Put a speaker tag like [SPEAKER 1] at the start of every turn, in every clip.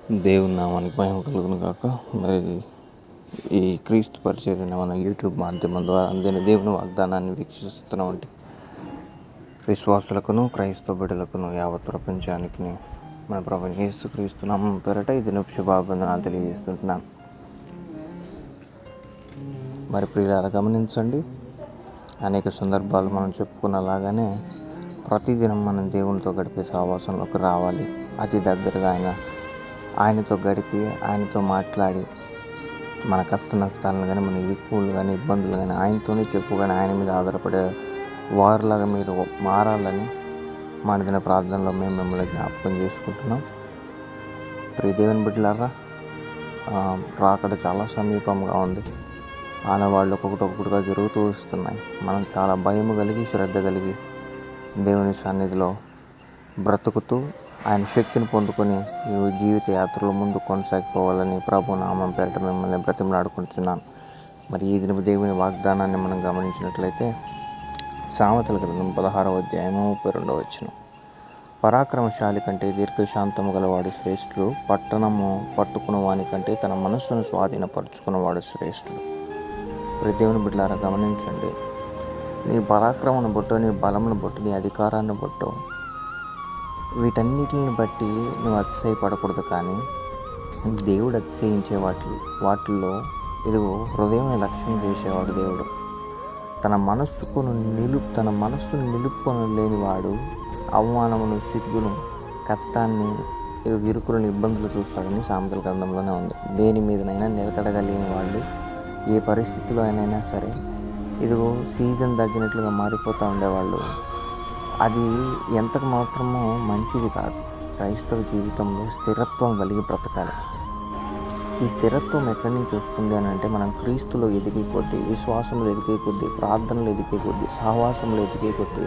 [SPEAKER 1] దేవుని నామానికి మహిమ కలుగును గాక. మరి ఈ క్రీస్తు పరిచర్యను మన యూట్యూబ్ మాధ్యమం ద్వారా అందిన దేవుని వాగ్దానాన్ని వీక్షిస్తున్నటువంటి విశ్వాసులకును, క్రైస్తవ బిడ్డలకును, యావత్ ప్రపంచానికి మన ప్రభు యేసుక్రీస్తు నామం పేరట ఇది శుభాభివందనాలు తెలియజేస్తుంటున్నాను. మరి ప్రియులారా గమనించండి, అనేక సందర్భాలు మనం చెప్పుకున్నలాగానే ప్రతిదినం మనం దేవునితో గడిపే సహవాసంలోకి రావాలి. అతి దగ్గరగా ఆయనతో గడిపి, ఆయనతో మాట్లాడి, మన కష్ట నష్టాలను కానీ, మన ఇరుకులు కానీ, ఇబ్బందులు కానీ ఆయనతోనే చెప్పుకొని ఆయన మీద ఆధారపడే వారిలాగా మీరు మారాలని మన దిన ప్రార్థనలో మేము మిమ్మల్ని జ్ఞాపకం చేసుకుంటున్నాం. ప్రియ దేవుని బిడ్డలారా, రాకడ చాలా సమీపంగా ఉంది. ఆనవాళ్ళు ఒక్కొక్కటిగా జరుగుతూ వస్తున్నాయి. మనం చాలా భయం కలిగి, శ్రద్ధ కలిగి దేవుని సన్నిధిలో బ్రతుకుతూ ఆయన శక్తిని పొందుకొని ఈ జీవిత యాత్రలో ముందు కొనసాగిపోవాలని ప్రభు నామం పేరట మిమ్మల్ని బ్రతిమలాడుకుంటున్నాను. మరి ఈ దిన దేవుని వాగ్దానాన్ని మనం గమనించినట్లయితే సామెతల గ్రంథం 16వ అధ్యాయము 32వ వచనం, పరాక్రమశాలి కంటే దీర్ఘశాంతము గలవాడు శ్రేష్ఠుడు, పట్టణము పట్టుకున్న వాని కంటే తన మనస్సును స్వాధీనపరుచుకున్నవాడు శ్రేష్ఠుడు. ప్రతి దేవుని బిడ్డలారా గమనించండి, నీ పరాక్రమను బొట్టు, నీ బలమును బొట్టు, నీ అధికారాన్ని బొట్టు, వీటన్నిటిని బట్టి నువ్వు అతిశయపడకూడదు. కానీ దేవుడు అతిశయించే వాటిల్లో ఇదిగో హృదయం లక్ష్యం చేసేవాడు దేవుడు. తన మనస్సును నిలుపుకొని లేనివాడు అవమానమును, సిగ్గును, కష్టాన్ని, ఇరుకులను, ఇబ్బందులు చూస్తాడని సామెతల గ్రంథంలోనే ఉంది. దేని మీదనైనా నిలకడగలిగిన వాళ్ళు ఏ పరిస్థితిలో అయినా సరే ఇదిగో సీజన్ తగ్గినట్లుగా మారిపోతూ ఉండేవాళ్ళు. అది ఎంతకు మాత్రమో మంచిది కాదు. క్రైస్తవ జీవితంలో స్థిరత్వం కలిగి బ్రతకాలి. ఈ స్థిరత్వం ఎక్కడి నుంచి వస్తుంది అని అంటే, మనం క్రీస్తులో ఎదిగే కొద్దీ, విశ్వాసంలో ఎదిగే కొద్దీ, ప్రార్థనలు ఎదిగే కొద్దీ, సహవాసంలో ఎదిగే కొద్దీ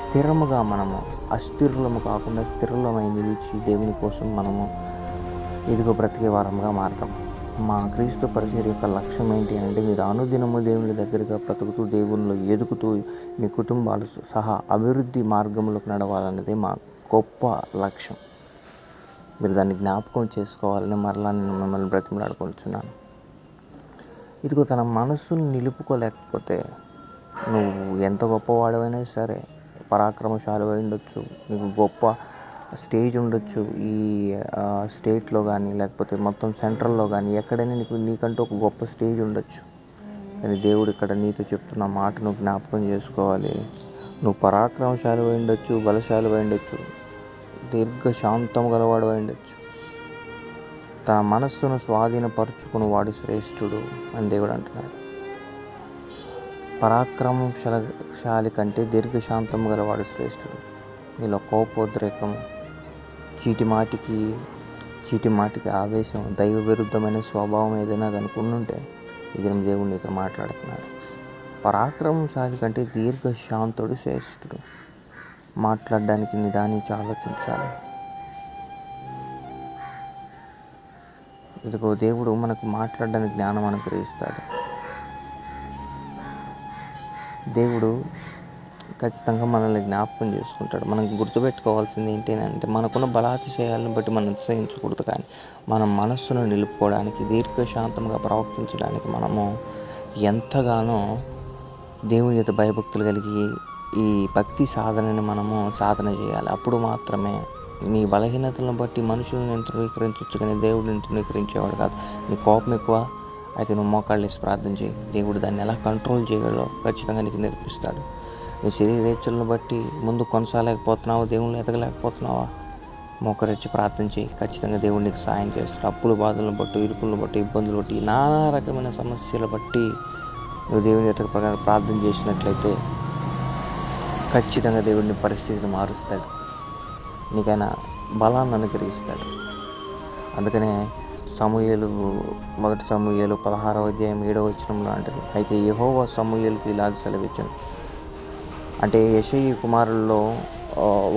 [SPEAKER 1] స్థిరముగా మనము అస్థిరులము కాకుండా స్థిరులమై నిలిచి దేవుని కోసం మనము ఎదుగు బ్రతికే వారంగా మారతాం. మా క్రీస్తు పరిచర్య యొక్క లక్ష్యం ఏంటి అంటే, మీరు అనుదినము దేవుని దగ్గరగా బ్రతుకుతూ, దేవునిలో ఎదుగుతూ, మీ కుటుంబాలు సహా అభివృద్ధి మార్గంలోకి నడవాలన్నది మా గొప్ప లక్ష్యం. మీరు దాన్ని జ్ఞాపకం చేసుకోవాలని మరలా నేను మిమ్మల్ని బ్రతిమలాడుకుంటున్నాను. ఇదిగో తన మనస్సును నిలుపుకోలేకపోతే నువ్వు ఎంత గొప్పవాడవైనా సరే, పరాక్రమశాలి అయి ఉండొచ్చు, నీకు గొప్ప స్టేజ్ ఉండొచ్చు, ఈ స్టేట్లో కానీ లేకపోతే మొత్తం సెంట్రల్లో కానీ ఎక్కడైనా నీకంటూ ఒక గొప్ప స్టేజ్ ఉండొచ్చు. కానీ దేవుడు ఇక్కడ నీతో చెప్తున్న మాట నువ్వు జ్ఞాపకం చేసుకోవాలి. నువ్వు పరాక్రమశాలి అయి ఉండొచ్చు, బలశాలి అయి ఉండొచ్చు, దీర్ఘశాంతం గలవాడు అయి ఉండొచ్చు, తన మనస్సును స్వాధీనపరుచుకుని వాడు శ్రేష్ఠుడు అని దేవుడు అంటున్నాడు. పరాక్రమశాలి కంటే దీర్ఘశాంతం గలవాడు శ్రేష్ఠుడు. నీలో కోపోద్రేకం, చీటి మాటికి ఆవేశం, దైవ విరుద్ధమైన స్వభావం ఏదైనా కనుక్కుంటుంటే ఇది దేవుడు నీతో మాట్లాడుతున్నాడు. పరాక్రమశాలి కంటే దీర్ఘశాంతుడు శ్రేష్ఠుడు. మాట్లాడడానికి నిదానించి ఆలోచించాలి. ఇదిగో దేవుడు మనకు మాట్లాడడానికి జ్ఞానం అనుగ్రహిస్తాడు. దేవుడు ఖచ్చితంగా మనల్ని జ్ఞాపకం చేసుకుంటాడు. మనం గుర్తుపెట్టుకోవాల్సింది ఏంటి అంటే, మనకున్న బలాతిశయాలను బట్టి మనం అతిశయించకూడదు. కానీ మన మనస్సును నిలుపుకోవడానికి, దీర్ఘశాంతంగా ప్రవర్తించడానికి మనము ఎంతగానో దేవుని యొక్క భయభక్తులు కలిగి ఈ భక్తి సాధనని మనము సాధన చేయాలి. అప్పుడు మాత్రమే నీ బలహీనతలను బట్టి మనుషులను ధృవీకరించవచ్చు, కానీ దేవుడిని ధృవీకరించేవాడు కాదు. నీ కోపం ఎక్కువ అయితే నువ్వు మోకాళ్ళు వేసి ప్రార్థన చేయి. దేవుడు దాన్ని ఎలా కంట్రోల్ చేయగలరో ఖచ్చితంగా నీకు నేర్పిస్తాడు. నీ శరీరేచ్ఛలను బట్టి ముందు కొనసాగలేకపోతున్నావా, దేవుళ్ళు ఎదగలేకపోతున్నావా, మోకరించి ప్రార్థన చేయి. ఖచ్చితంగా దేవుడు నీకు సాయం చేస్తాడు. అప్పుల బాధలను బట్టి, ఇరుకులను బట్టి, ఇబ్బందులు బట్టి, నానా రకమైన సమస్యలు బట్టి నువ్వు దేవుని యొక్క ప్రకారం ప్రార్థన చేసినట్లయితే ఖచ్చితంగా దేవుడిని పరిస్థితిని మారుస్తాడు, నీకైనా బలాన్ని అనుగ్రహిస్తాడు. అందుకనే మొదటి సమూయేలు 16వ అధ్యాయం 7వ వచనంలో అంటారు, అయితే యెహోవా సమూయేలుకి ఇలాగ సెలవిచ్చాను. అంటే యెషయి కుమారుల్లో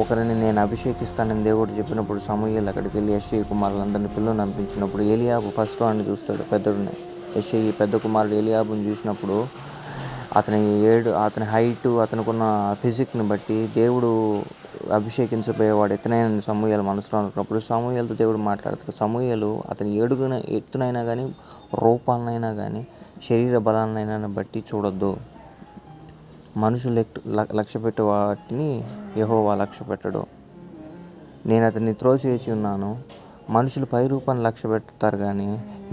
[SPEAKER 1] ఒకరిని నేను అభిషేకిస్తానని దేవుడు చెప్పినప్పుడు సమూయేలు అక్కడికి వెళ్ళి యెషయి కుమారులందరినీ పిల్లలను పంపించినప్పుడు ఏలియాబు ఫస్ట్ వాడిని చూస్తాడు, పెద్దడిని. యెషయి పెద్ద కుమారుడు ఏలియాబుని చూసినప్పుడు అతని హైటు, అతనుకున్న ఫిజిక్ని బట్టి దేవుడు అభిషేకించబోయేవాడు ఎత్తునైన సమూయేలు మనసులో అనుకున్నప్పుడు సమూయేలుతో దేవుడు మాట్లాడతాడు. సమూయేలు అతని ఎత్తునైనా కానీ, రూపాలనైనా కానీ, శరీర బలాన్నైనా బట్టి చూడొద్దు. మనుషులు లక్ష్య పెట్టే వాటిని యెహోవా లక్ష్య పెట్టడు. నేను అతన్ని త్రోసివేసి ఉన్నాను. మనుషులు పై రూపాన్ని లక్ష్య పెడతారు కానీ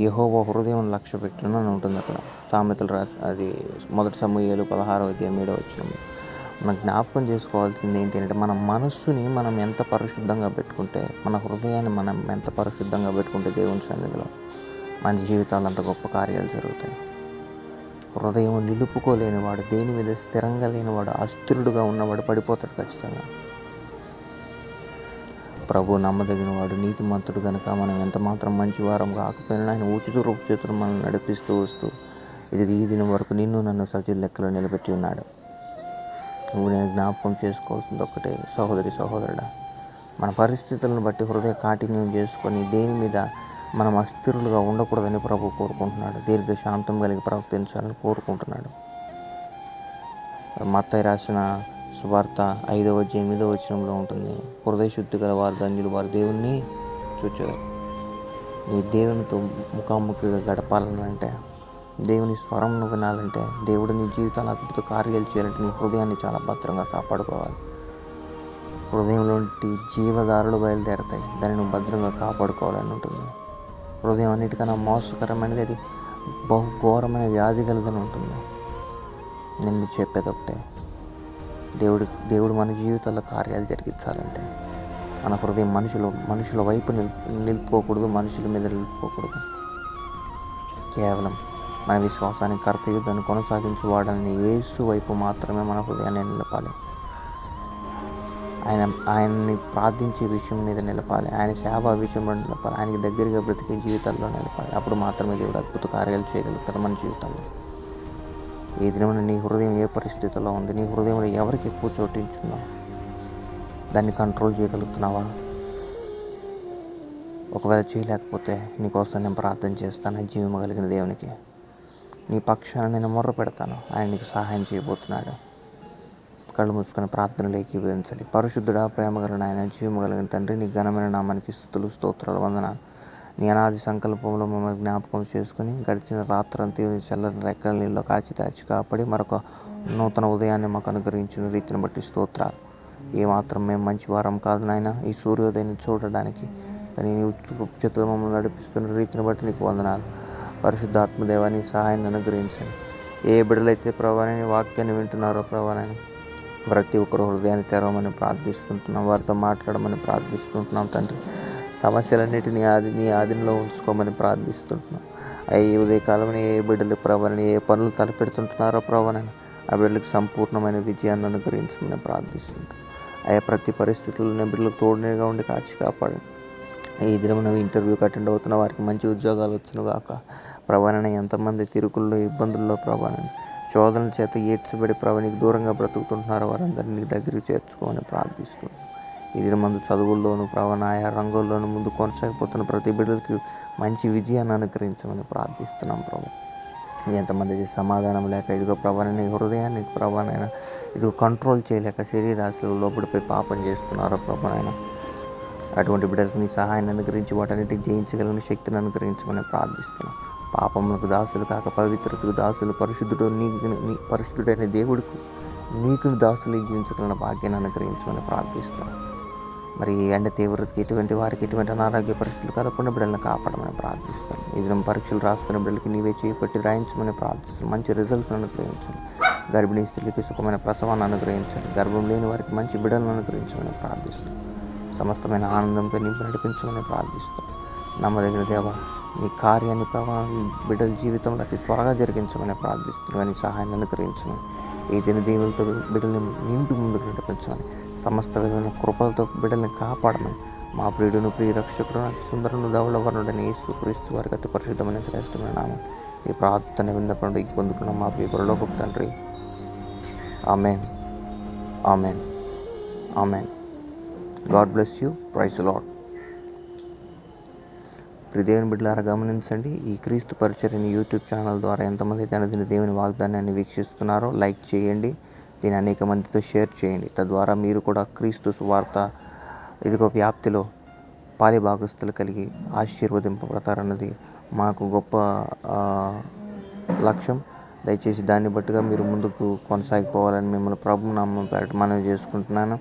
[SPEAKER 1] యెహోవా హృదయం లక్ష్య పెట్టును అని ఉంటుంది అక్కడ. సామెతలు అది 1 సమూయేలు 16:7 మనం జ్ఞాపకం చేసుకోవాల్సింది ఏంటంటే, మన మనస్సుని మనం ఎంత పరిశుద్ధంగా పెట్టుకుంటే, మన హృదయాన్ని మనం ఎంత పరిశుద్ధంగా పెట్టుకుంటే దేవుని సన్నిధిలో మన జీవితాలు అంత గొప్ప కార్యాలు జరుగుతాయి. హృదయం నిలుపుకోలేనివాడు, దేని మీద స్థిరంగా లేనివాడు, అస్థిరుడుగా ఉన్నవాడు పడిపోతాడు ఖచ్చితంగా. ప్రభు నమ్మదగిన వాడు, నీతిమంతుడు కనుక మనం ఎంత మాత్రం మంచి వారం కాకపోయినా ఆయన ఉచిత రూపచేతులు మనల్ని నడిపిస్తూ వస్తూ ఇది ఈ దినం వరకు నిన్ను నన్ను సజీవ లెక్కలో నిలబెట్టి ఉన్నాడు. నువ్వు నేను జ్ఞాపకం చేసుకోవాల్సింది ఒక్కటే సహోదరుడా, మన పరిస్థితులను బట్టి హృదయ కాఠిన్యం చేసుకొని దేని మీద మనం అస్థిరులుగా ఉండకూడదని ప్రభు కోరుకుంటున్నాడు. దీర్ఘశాంతం కలిగి ప్రవర్తించాలని కోరుకుంటున్నాడు. మత్తయి రాసిన సువార్త 5:8 ఉంటుంది. హృదయ శుద్ధి గల వారు ధన్యులు, వారు దేవుణ్ణి చూచెదరు. నీ దేవునితో ముఖాముఖిగా గడపాలనంటే, దేవుని స్వరంను వినాలంటే, దేవుడు నీ జీవితాలు అద్భుత కార్యాలు చేయాలంటే నీ హృదయాన్ని చాలా భద్రంగా కాపాడుకోవాలి. హృదయంలోంటి జీవదారులు బయలుదేరతాయి, దాన్ని నువ్వు భద్రంగా కాపాడుకోవాలని ఉంటుంది. హృదయం అన్నిటికన్నా మోసకరమైనది, అది బహు ఘోరమైన వ్యాధి కలదని ఉంటుంది. నేను చెప్పేది ఒకటే, దేవుడు మన జీవితాల్లో కార్యాలు జరిగించాలంటే మన హృదయం మనుషుల వైపు నిలుపుకోకూడదు, మనుషుల మీద నిలుపుకోకూడదు. కేవలం మన విశ్వాసాన్ని కర్తయ్య దాన్ని కొనసాగించువాడని యేసు వైపు మాత్రమే మన హృదయాన్ని నిలపాలి. ఆయన్ని ప్రార్థించే విషయం మీద నిలపాలి, ఆయన సేవా విషయంలో నిలపాలి, ఆయనకి దగ్గరగా బ్రతికే జీవితాల్లో నిలపాలి. అప్పుడు మాత్రమే దేవుడు అద్భుత కార్యాలు చేయగలుగుతాడు మన జీవితంలో. ఈ దినమున నీ హృదయం ఏ పరిస్థితిలో ఉంది, నీ హృదయంలో ఎవరికి ఎక్కువ చోటించున్నావు, దాన్ని కంట్రోల్ చేయగలుగుతున్నావా? ఒకవేళ చేయలేకపోతే నీకోసం నేను ప్రార్థన చేస్తాను. జీవము కలిగిన దేవునికి నీ పక్షాన నేను మొర్ర పెడతాను. ఆయన నీకు సహాయం చేయబోతున్నాడు. కళ్ళు మూసుకొని ప్రార్థనలు ఏకీభవించండి. పరిశుద్ధుడా, ప్రేమగల ఆయన, జీవము కలిగిన తండ్రి, నీ ఘనమైన నామానికి స్తుతులు స్తోత్రాలు వందనాలు. నీ అనాది సంకల్పంలో మమ్మల్ని జ్ఞాపకం చేసుకుని గడిచిన రాత్రంతా నీ చల్లని రెక్కల నీళ్ళలో కాచి కాపాడి మరొక నూతన ఉదయాన్ని మాకు అనుగ్రహించిన రీతిని బట్టి స్తోత్రాలు. ఏమాత్రం మేము మంచి వారం కాదు నాయన ఈ సూర్యోదయాన్ని చూడడానికి, కానీ నీ ఉచిత మమ్మల్ని నడిపిస్తున్న రీతిని బట్టి నీకు వందనాలు. పరిశుద్ధాత్మదేవాన్ని సహాయాన్ని అనుగ్రహించండి. ఏ బిడ్డలైతే ప్రభావాన్ని వాక్యాన్ని వింటున్నారో ప్రభావాన్ని ప్రతి ఒక్కరు హృదయాన్ని తెరవమని ప్రార్థిస్తుంటున్నాం, వారితో మాట్లాడమని ప్రార్థిస్తుంటున్నాం తండ్రి. సమస్యలన్నిటినీ నీ ఆధీనంలో ఉంచుకోమని ప్రార్థిస్తుంటున్నాం. ఈ ఉదయకాలంలో ఏ బిడ్డలు ప్రభావాన్ని ఏ పనులు తలపెడుతుంటున్నారో ప్రభావాన్ని ఆ బిడ్డలకు సంపూర్ణమైన విజయాన్ని అనుగ్రహించమని ప్రార్థిస్తుంటాం. ప్రతి పరిస్థితుల్లో బిడ్డలకు తోడుగా ఉండి కాచి కాపాడండి. ఈ దినమున ఇంటర్వ్యూకి అటెండ్ అవుతున్న వారికి మంచి ఉద్యోగాలు వచ్చును గాక. ప్రభావాన్ని ఎంతమంది తిరుకుల్లో ఇబ్బందుల్లో ప్రభావాన్ని శోధనల చేత ఏడ్చబడి ప్రభానికి దూరంగా బ్రతుకుతుంటున్నారో వారందరినీ నీ దగ్గరికి చేర్చుకోమని ప్రార్థిస్తున్నాం. ఈ దినమందు చదువుల్లోనూ ఆయా రంగుల్లోనూ ముందు కొనసాగిపోతున్న ప్రతి బిడ్డలకి మంచి విజయాన్ని అనుగ్రహించమని ప్రార్థిస్తున్నాం ప్రభు. ఎంతమందికి సమాధానం లేక ఇదిగో ప్రభాని హృదయాన్ని ప్రభానైనా ఇదిగో కంట్రోల్ చేయలేక శరీరాశలు లోపలిపై పాపం చేస్తున్నారో ప్రభానైనా అటువంటి బిడ్డలకు నీ సహాయాన్ని అనుగ్రహించి వాటన్నిటికి జయించగలిగిన శక్తిని అనుగ్రహించమని ప్రార్థిస్తున్నాం. పాపములకు దాసులు కాక పవిత్రతకు దాసులు, పరిశుద్ధుడైన దేవుడికి నీకు దాసులు జీవించగలిగిన భాగ్యాన్ని అనుగ్రహించమని ప్రార్థిస్తున్నాం. మరి ఎండ తీవ్రతకి ఎటువంటి అనారోగ్య పరిస్థితులు కలగకుండా బిడ్డలను కాపాడమని ప్రార్థిస్తాను. ఈ దినం పరీక్షలు రాస్తున్న బిడ్డలకి నీవే చేపట్టి రాయించమని ప్రార్థిస్తాను. మంచి రిజల్ట్స్ అనుగ్రహించండి. గర్భిణీ స్త్రీలకి సుఖమైన ప్రసవాన్ని అనుగ్రహించండి. గర్భం లేని వారికి మంచి బిడ్డలను అనుగ్రహించమని ప్రార్థిస్తాను. సమస్తమైన ఆనందంతో నింపి నడిపించమని ప్రార్థిస్తాను. నమ్మదగిన దేవ, నీ కార్యాన్ని బిడ్డల జీవితంలో అతి త్వరగా జరిగించమని ప్రార్థిస్తున్నాను. కానీ సహాయాన్ని అనుగ్రహించమని, ఈ దీవులతో బిడ్డల్ని నింపి ముందుకు నడిపించమని, సమస్త విధమైన కృపలతో బిడ్డల్ని కాపాడమని మా ప్రియుడును ప్రియ రక్షకుడు అతి సుందరును ధవళవర్ణుడని యేసుక్రీస్తు వారికి అతి పరిశుద్ధమైన శ్రేష్టమైన నామం ఈ ప్రార్థన విన్నపడి పొందుకున్న మా ప్రియ పరలోకపు తండ్రి. Amen, amen, amen. God bless you. Praise the Lord. దేవుని బిడ్డలారా గమనించండి, ఈ క్రీస్తు పరిచర్యని యూట్యూబ్ ఛానల్ ద్వారా ఎంతమంది దిన దేవుని వాగ్దానాన్ని వీక్షిస్తున్నారో లైక్ చేయండి. దీన్ని అనేక మందితో షేర్ చేయండి. తద్వారా మీరు కూడా క్రీస్తు సువార్త ఇదిగో వ్యాప్తిలో పాలిభాగస్తులు కలిగి ఆశీర్వదింపబడతారన్నది మాకు గొప్ప లక్ష్యం. దయచేసి దాన్ని బట్టుగా మీరు ముందుకు కొనసాగిపోవాలని మిమ్మల్ని ప్రభు నామం పేరట మనవి చేసుకుంటున్నాను.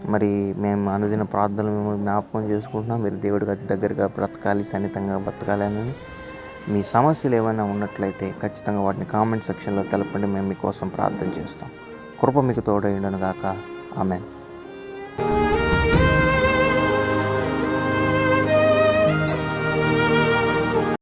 [SPEAKER 1] మరి మేము అనుదిన ప్రార్థనలు మిమ్మల్ని జ్ఞాపకం చేసుకుంటున్నాం. మీరు దేవుడికి అతి దగ్గరగా బ్రతకాలి, సన్నిహితంగా బ్రతకాలని. మీ సమస్యలు ఏమైనా ఉన్నట్లయితే ఖచ్చితంగా వాటిని కామెంట్ సెక్షన్లో తెలపండి. మేము మీకోసం ప్రార్థన చేస్తాం. కృప మీకు తోడైండును గాక. ఆమేన్.